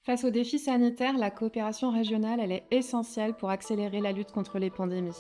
Face aux défis sanitaires, la coopération régionale, elle est essentielle pour accélérer la lutte contre les pandémies.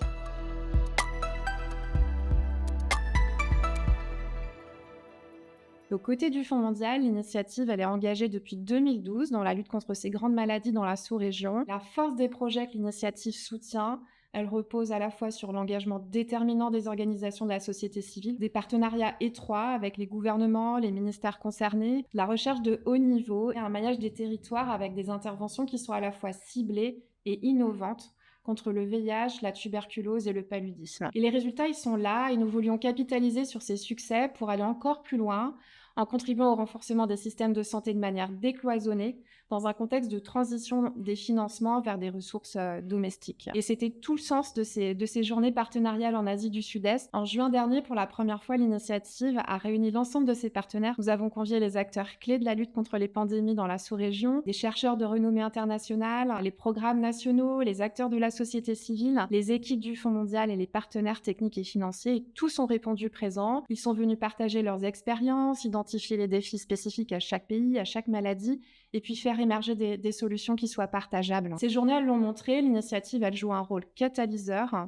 Aux côtés du Fonds mondial, l'initiative elle est engagée depuis 2012 dans la lutte contre ces grandes maladies dans la sous-région. La force des projets que l'initiative soutient, elle repose à la fois sur l'engagement déterminant des organisations de la société civile, des partenariats étroits avec les gouvernements, les ministères concernés, la recherche de haut niveau et un maillage des territoires avec des interventions qui sont à la fois ciblées et innovantes contre le VIH, la tuberculose et le paludisme. Et les résultats, ils sont là et nous voulions capitaliser sur ces succès pour aller encore plus loin en contribuant au renforcement des systèmes de santé de manière décloisonnée dans un contexte de transition des financements vers des ressources domestiques. Et c'était tout le sens de ces journées partenariales en Asie du Sud-Est. En juin dernier, pour la première fois, l'initiative a réuni l'ensemble de ses partenaires. Nous avons convié les acteurs clés de la lutte contre les pandémies dans la sous-région, des chercheurs de renommée internationale, les programmes nationaux, les acteurs de la société civile, les équipes du Fonds mondial et les partenaires techniques et financiers. Et tous ont répondu présents. Ils sont venus partager leurs expériences, identifier les défis spécifiques à chaque pays, à chaque maladie, et puis faire émerger des solutions qui soient partageables. Ces journées, elles l'ont montré, l'initiative, elle joue un rôle catalyseur.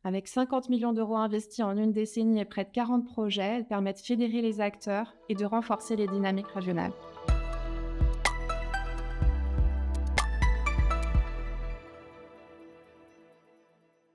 Avec 50 millions d'euros investis en une décennie et près de 40 projets, elles permettent de fédérer les acteurs et de renforcer les dynamiques régionales.